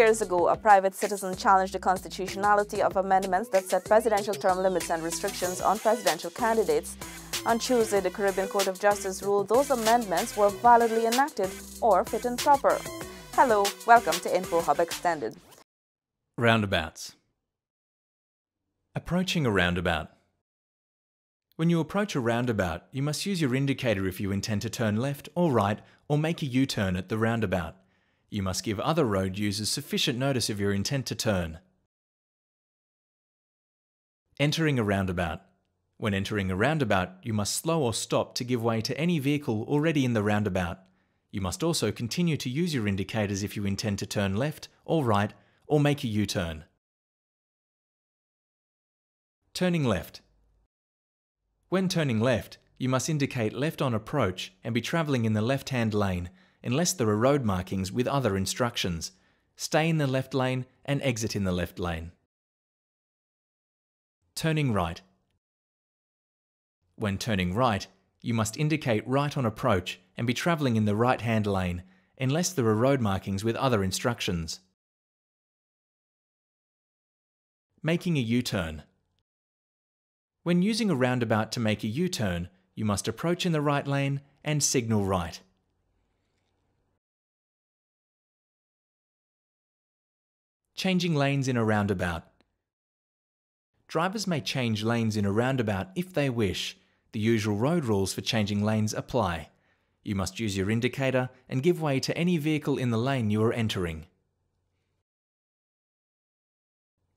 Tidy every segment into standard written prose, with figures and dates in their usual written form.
years ago, a private citizen challenged the constitutionality of amendments that set presidential term limits and restrictions on presidential candidates. On Tuesday, the Caribbean Court of Justice ruled those amendments were validly enacted or fit and proper. Hello, welcome to InfoHub Extended. Roundabouts. Approaching a roundabout. When you approach a roundabout, you must use your indicator if you intend to turn left or right or make a U-turn at the roundabout. You must give other road users sufficient notice of your intent to turn. Entering a roundabout. When entering a roundabout, you must slow or stop to give way to any vehicle already in the roundabout. You must also continue to use your indicators if you intend to turn left or right or make a U-turn. Turning left. When turning left, you must indicate left on approach and be travelling in the left-hand lane unless there are road markings with other instructions. Stay in the left lane and exit in the left lane. Turning right. When turning right, you must indicate right on approach and be travelling in the right-hand lane unless there are road markings with other instructions. Making a U-turn. When using a roundabout to make a U-turn, you must approach in the right lane and signal right. Changing lanes in a roundabout. Drivers may change lanes in a roundabout if they wish. The usual road rules for changing lanes apply. You must use your indicator and give way to any vehicle in the lane you are entering.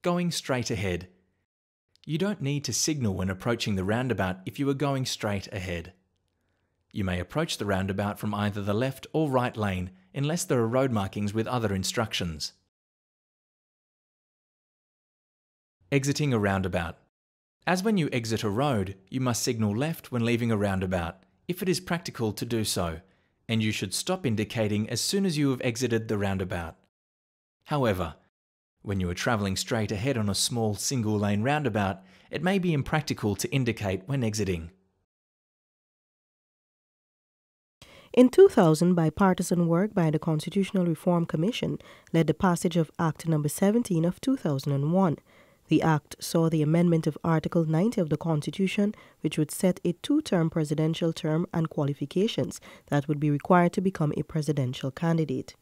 Going straight ahead. You don't need to signal when approaching the roundabout if you are going straight ahead. You may approach the roundabout from either the left or right lane unless there are road markings with other instructions. Exiting a roundabout. As when you exit a road, you must signal left when leaving a roundabout, if it is practical to do so, and you should stop indicating as soon as you have exited the roundabout. However, when you are travelling straight ahead on a small single-lane roundabout, it may be impractical to indicate when exiting. In 2000, bipartisan work by the Constitutional Reform Commission led the passage of Act No. 17 of 2001. The Act saw the amendment of Article 90 of the Constitution, which would set a two-term presidential term and qualifications that would be required to become a presidential candidate.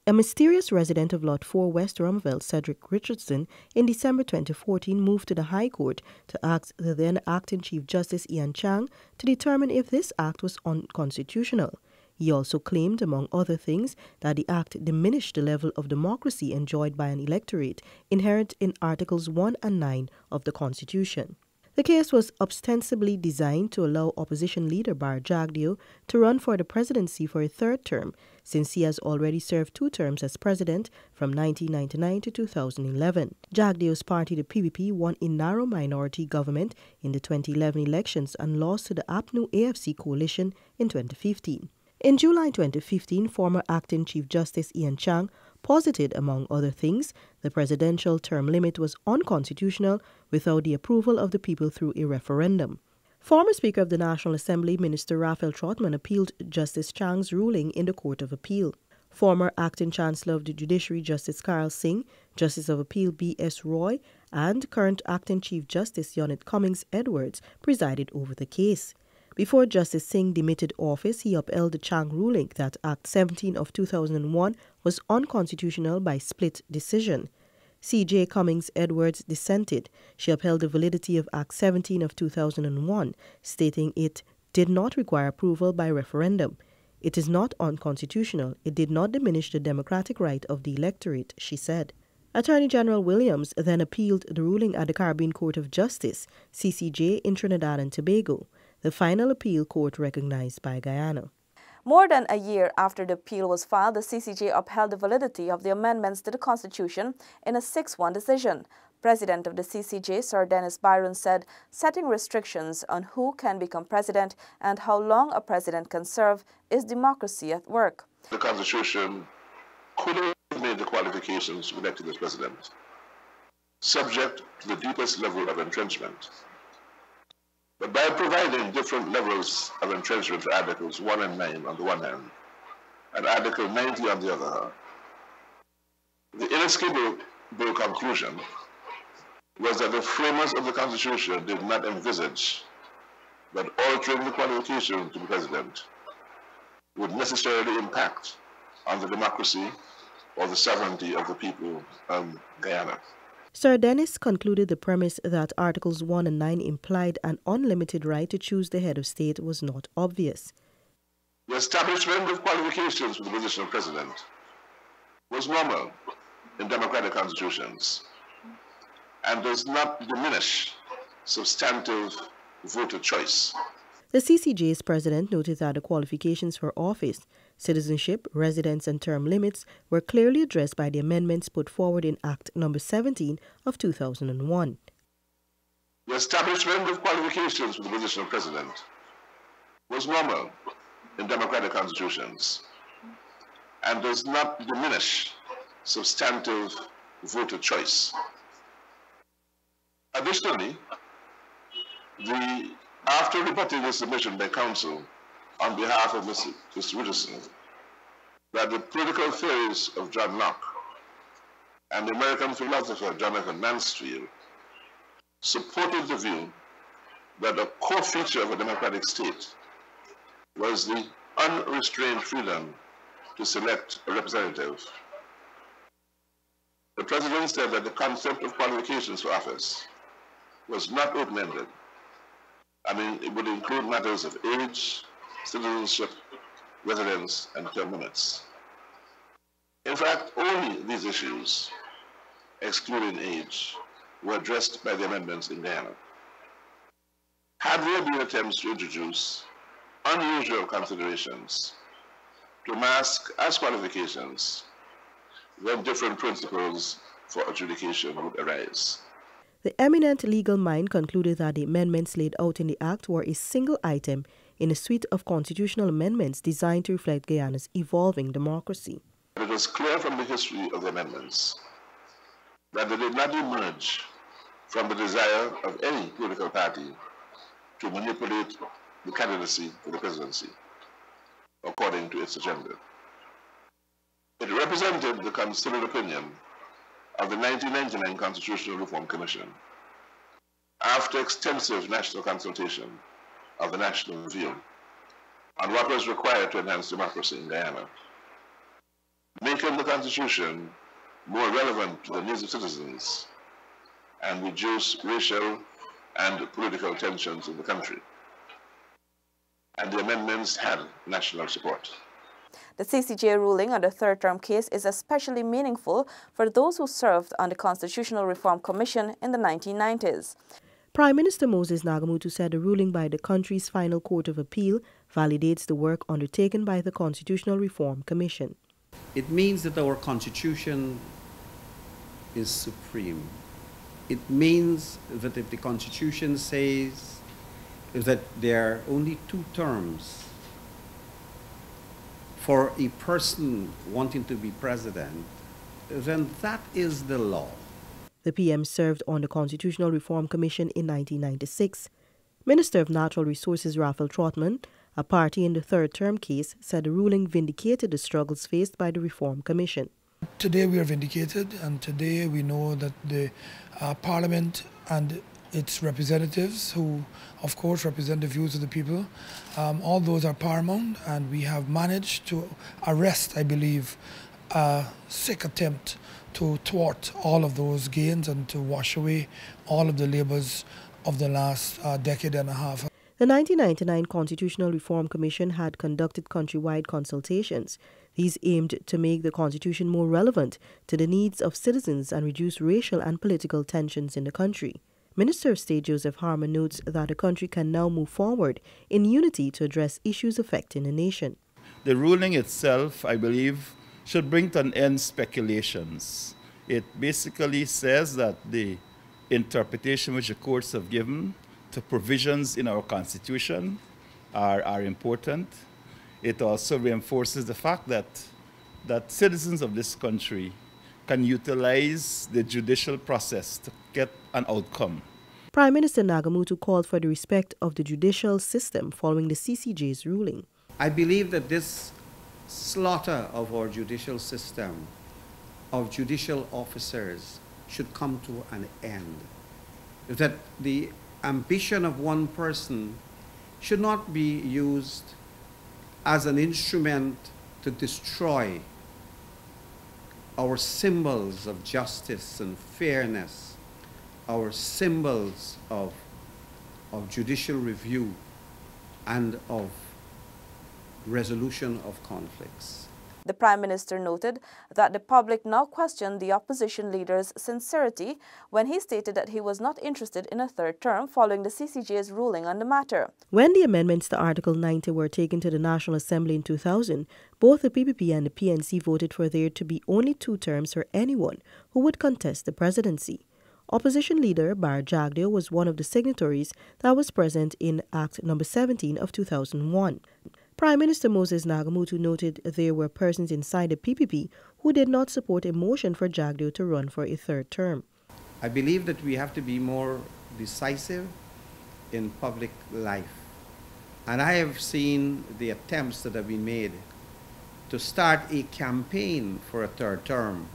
A mysterious resident of Lot 4 West Rumville, Cedric Richardson, in December 2014 moved to the High Court to ask the then Acting Chief Justice Ian Chang to determine if this act was unconstitutional. He also claimed, among other things, that the act diminished the level of democracy enjoyed by an electorate inherent in Articles 1 and 9 of the Constitution. The case was ostensibly designed to allow opposition leader Bar Jagdeo to run for the presidency for a third term, since he has already served 2 terms as president from 1999 to 2011. Jagdeo's party, the PPP, won a narrow minority government in the 2011 elections and lost to the APNU-AFC coalition in 2015. In July 2015, former Acting Chief Justice Ian Chang posited, among other things, the presidential term limit was unconstitutional without the approval of the people through a referendum. Former Speaker of the National Assembly, Minister Raphael Trotman, appealed Justice Chang's ruling in the Court of Appeal. Former Acting Chancellor of the Judiciary, Justice Carl Singh, Justice of Appeal B.S. Roy, and current Acting Chief Justice Yonit Cummings Edwards presided over the case. Before Justice Singh demitted office, he upheld the Chang ruling that Act 17 of 2001 was unconstitutional by split decision. C.J. Cummings Edwards dissented. She upheld the validity of Act 17 of 2001, stating it did not require approval by referendum. It is not unconstitutional. It did not diminish the democratic right of the electorate, she said. Attorney General Williams then appealed the ruling at the Caribbean Court of Justice, CCJ, in Trinidad and Tobago, the final appeal court recognized by Guyana. More than a year after the appeal was filed, the CCJ upheld the validity of the amendments to the Constitution in a 6-1 decision. President of the CCJ, Sir Dennis Byron, said setting restrictions on who can become president and how long a president can serve is democracy at work. The Constitution could have made the qualifications to elect as president, subject to the deepest level of entrenchment. But by providing different levels of entrenchment for Articles 1 and 9 on the one hand, and Article 90 on the other hand, The inescapable conclusion was that the framers of the Constitution did not envisage that altering the qualification to be president would necessarily impact on the democracy or the sovereignty of the people of Guyana. Sir Dennis concluded the premise that Articles 1 and 9 implied an unlimited right to choose the head of state was not obvious. The establishment of qualifications for the position of president was normal in democratic constitutions and does not diminish substantive voter choice. The CCJ's president noted that the qualifications for office, citizenship, residence and term limits were clearly addressed by the amendments put forward in Act No. 17 of 2001. The establishment of qualifications for the position of president was normal in democratic constitutions and does not diminish substantive voter choice. Additionally, after rebutting the submission by counsel on behalf of Mr. Richardson that the political theories of John Locke and the American philosopher Jonathan Mansfield supported the view that a core feature of a democratic state was the unrestrained freedom to select a representative, the president said that the concept of qualifications for office was not open-ended. I mean, it would include matters of age, citizenship, residence, and term limits. In fact, only these issues, excluding age, were addressed by the amendments in Guyana. Had there been attempts to introduce unusual considerations to mask as qualifications, then different principles for adjudication would arise. The eminent legal mind concluded that the amendments laid out in the Act were a single item in a suite of constitutional amendments designed to reflect Guyana's evolving democracy. It was clear from the history of the amendments that they did not emerge from the desire of any political party to manipulate the candidacy for the presidency according to its agenda. It represented the considered opinion of the 1999 Constitutional Reform Commission after extensive national consultation of the national view on what was required to enhance democracy in Guyana, making the Constitution more relevant to the needs of citizens and reduce racial and political tensions in the country. And the amendments had national support. The CCJ ruling on the third-term case is especially meaningful for those who served on the Constitutional Reform Commission in the 1990s. Prime Minister Moses Nagamutu said the ruling by the country's final court of appeal validates the work undertaken by the Constitutional Reform Commission. It means that our Constitution is supreme. It means that if the Constitution says that there are only 2 terms for a person wanting to be president, then that is the law. The PM served on the Constitutional Reform Commission in 1996. Minister of Natural Resources Raphael Trotman, a party in the third-term case, said the ruling vindicated the struggles faced by the Reform Commission. Today we are vindicated, and today we know that the Parliament and its representatives, who of course represent the views of the people, all those are paramount, and we have managed to arrest, I believe, a sick attempt to thwart all of those gains and to wash away all of the labours of the last decade and a half. The 1999 Constitutional Reform Commission had conducted countrywide consultations. These aimed to make the Constitution more relevant to the needs of citizens and reduce racial and political tensions in the country. Minister of State Joseph Harmon notes that the country can now move forward in unity to address issues affecting the nation. The ruling itself, I believe, should bring to an end speculations. It basically says that the interpretation which the courts have given to provisions in our Constitution are important. It also reinforces the fact that citizens of this country can utilize the judicial process to get an outcome. Prime Minister Nagamutu called for the respect of the judicial system following the CCJ's ruling. I believe that this slaughter of our judicial system of judicial officers should come to an end. That the ambition of one person should not be used as an instrument to destroy our symbols of justice and fairness, our symbols of judicial review and of resolution of conflicts. The Prime Minister noted that the public now questioned the opposition leader's sincerity when he stated that he was not interested in a third term following the CCJ's ruling on the matter. When the amendments to Article 90 were taken to the National Assembly in 2000, both the PPP and the PNC voted for there to be only 2 terms for anyone who would contest the presidency. Opposition leader Bar Jagdeo was one of the signatories that was present in Act No. 17 of 2001. Prime Minister Moses Nagamutu noted there were persons inside the PPP who did not support a motion for Jagdeo to run for a third term. I believe that we have to be more decisive in public life. And I have seen the attempts that have been made to start a campaign for a third term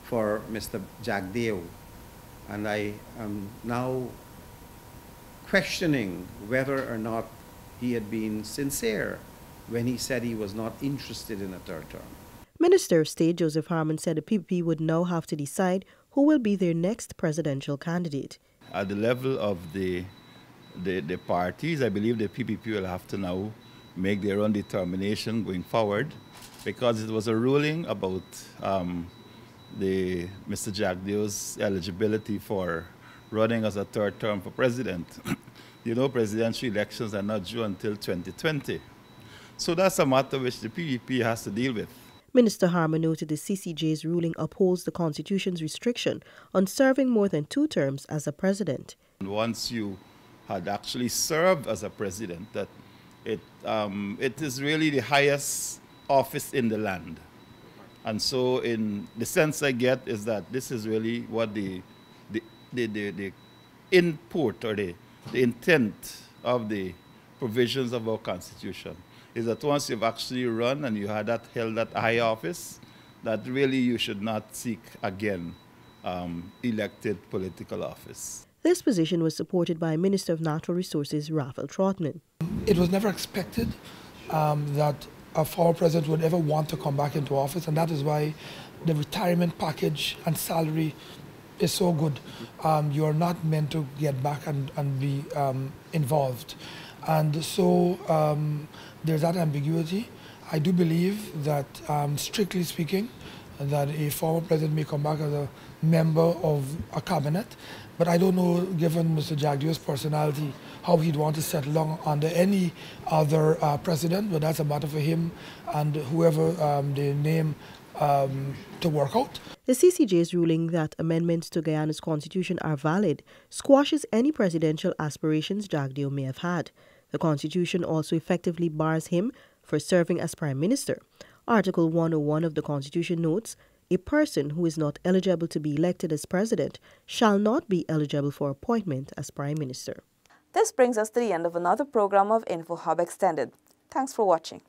for Mr. Jagdeo. And I am now questioning whether or not he had been sincere when he said he was not interested in a third term. Minister of State Joseph Harmon said the PPP would now have to decide who will be their next presidential candidate. At the level of the parties, I believe the PPP will have to now make their own determination going forward, because it was a ruling about Mr. Jagdeo's eligibility for running as a third term for president. You know, presidential elections are not due until 2020. So that's a matter which the PPP has to deal with. Minister Harmon noted the CCJ's ruling upholds the Constitution's restriction on serving more than 2 terms as a president. Once you had actually served as a president, that it is really the highest office in the land. And so in the sense I get is that this is really what the input or the intent of the provisions of our Constitution is that once you've actually run and you had held that high office, that really you should not seek again elected political office. This position was supported by Minister of Natural Resources Raphael Trotman. It was never expected that a former president would ever want to come back into office, and that is why the retirement package and salary is so good. You're not meant to get back and be involved. And so there's that ambiguity. I do believe that, strictly speaking, that a former president may come back as a member of a cabinet, but I don't know, given Mr. Jagdeo's personality, how he'd want to settle on under any other president, but that's a matter for him and whoever they name to work out. The CCJ's ruling that amendments to Guyana's constitution are valid squashes any presidential aspirations Jagdeo may have had. The constitution also effectively bars him for serving as prime minister. Article 101 of the constitution notes, a person who is not eligible to be elected as president shall not be eligible for appointment as prime minister. This brings us to the end of another program of InfoHub Extended. Thanks for watching.